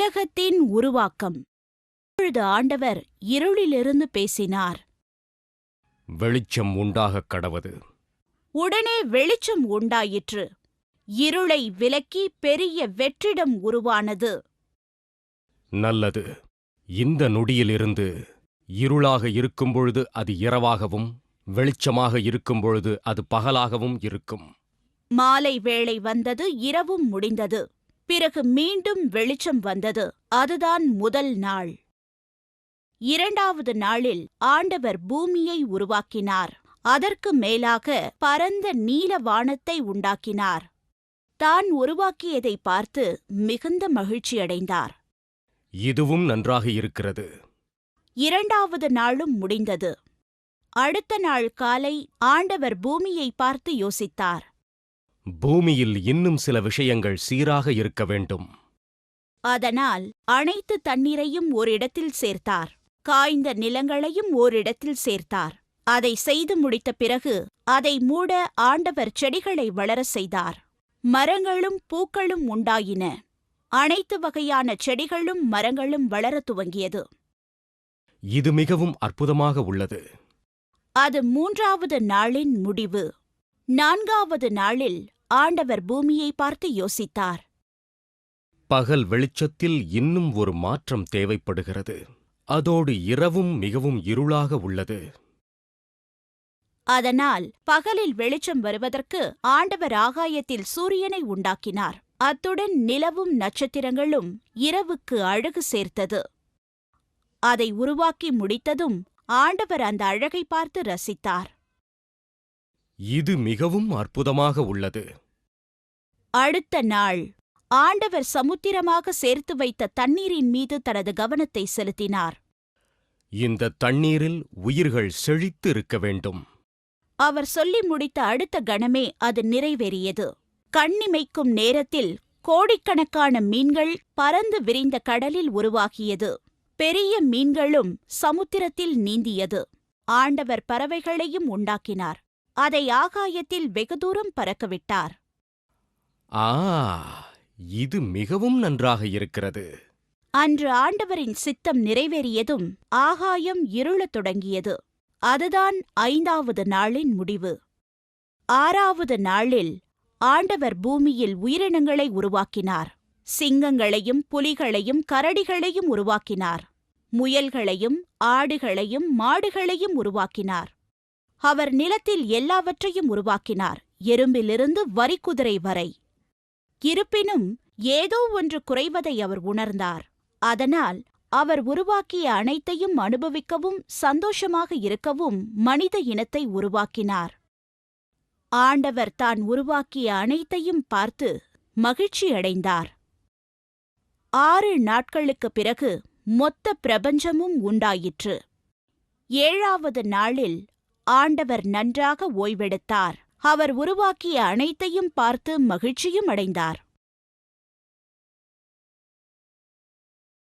உலகத்தின் உருவாக்கம். அப்பொழுது ஆண்டவர் இருளிலிருந்து பேசினார். வெளிச்சம் உண்டாகக் கடவது. உடனே வெளிச்சம் உண்டாயிற்று. இருளை விலக்கி பெரிய வெற்றிடம் உருவானது. நல்லது. இந்த நொடியிலிருந்து இருளாக இருக்கும்பொழுது அது இரவாகவும், வெளிச்சமாக இருக்கும்பொழுது அது பகலாகவும் இருக்கும். மாலை வேளை வந்தது, இரவும் முடிந்தது. பிறகு மீண்டும் வெளிச்சம் வந்தது. அதுதான் முதல் நாள். இரண்டாவது நாளில் ஆண்டவர் பூமியை உருவாக்கினார். அதற்கு மேலாக பரந்த நீல வானத்தை உண்டாக்கினார். தான் உருவாக்கியதை பார்த்து மிகுந்த மகிழ்ச்சியடைந்தார். இதுவும் நன்றாக இருக்கிறது. இரண்டாவது நாளும் முடிந்தது. அடுத்த நாள் காலை ஆண்டவர் பூமியை பார்த்து யோசித்தார். பூமியில் இன்னும் சில விஷயங்கள் சீராக இருக்க வேண்டும். அதனால் அனைத்து தண்ணீரையும் ஓரிடத்தில் சேர்த்தார். காய்ந்த நிலங்களையும் ஓரிடத்தில் சேர்த்தார். அதை செய்து முடித்த பிறகு அதை மூட ஆண்டவர் செடிகளை வளர செய்தார். மரங்களும் பூக்களும் உண்டாயின. அனைத்து வகையான செடிகளும் மரங்களும் வளரத் துவங்கியது. இது மிகவும் அற்புதமாக உள்ளது. அது மூன்றாவது நாளின் முடிவு. நான்காவது நாளில் ஆண்டவர் பூமியை பார்த்து யோசித்தார். பகல் வெளிச்சத்தில் இன்னும் ஒரு மாற்றம் தேவைப்படுகிறது. அதோடு இரவும் மிகவும் இருளாக உள்ளது. அதனால் பகலில் வெளிச்சம் வருவதற்கு ஆண்டவர் ஆகாயத்தில் சூரியனை உண்டாக்கினார். அத்துடன் நிலவும் நட்சத்திரங்களும் இரவுக்கு அழகு சேர்த்தது. அதை உருவாக்கி முடித்ததும் ஆண்டவர் அந்த அழகை பார்த்து ரசித்தார். இது மிகவும் அற்புதமாக உள்ளது. அடுத்த நாள் ஆண்டவர் சமுத்திரமாக சேர்த்து வைத்த தண்ணீரின் மீது தனது கவனத்தை செலுத்தினார். இந்த தண்ணீரில் உயிர்கள் செழித்து இருக்க வேண்டும். அவர் சொல்லி முடித்த அடுத்த கணமே அது நிறைவேறியது. கண்ணிமைக்கும் நேரத்தில் கோடிக்கணக்கான மீன்கள் பறந்து விரிந்த கடலில் உருவாகியது. பெரிய மீன்களும் சமுத்திரத்தில் நீந்தியது. ஆண்டவர் பறவைகளையும் உண்டாக்கினார். அதை ஆகாயத்தில் வெகு தூரம் பறக்கவிட்டார். இது மிகவும் நன்றாக இருக்கிறது. அன்று ஆண்டவரின் சித்தம் நிறைவேறியதும் ஆகாயம் இருளத் தொடங்கியது. அதுதான் ஐந்தாவது நாளின் முடிவு. ஆறாவது நாளில் ஆண்டவர் பூமியில் உயிரினங்களை உருவாக்கினார். சிங்கங்களையும் புலிகளையும் கரடிகளையும் உருவாக்கினார். முயல்களையும் ஆடுகளையும் மாடுகளையும் உருவாக்கினார். அவர் நிலத்தில் எல்லாவற்றையும் உருவாக்கினார், எறும்பிலிருந்து வரிக்குதிரை வரை. இருப்பினும் ஏதோ ஒன்று குறைவதை அவர் உணர்ந்தார். அதனால் அவர் உருவாக்கிய அனைத்தையும் அனுபவிக்கவும் சந்தோஷமாக இருக்கவும் மனித இனத்தை உருவாக்கினார். ஆண்டவர் தான் உருவாக்கிய அனைத்தையும் பார்த்து மகிழ்ச்சியடைந்தார். 6 நாட்களுக்குப் பிறகு மொத்த பிரபஞ்சமும் உண்டாயிற்று. 7வது நாளில் ஆண்டவர் நன்றாக ஓய்வெடுத்தார். அவர் உருவாக்கிய அனைத்தையும் பார்த்து மகிழ்ச்சியும் அடைந்தார்.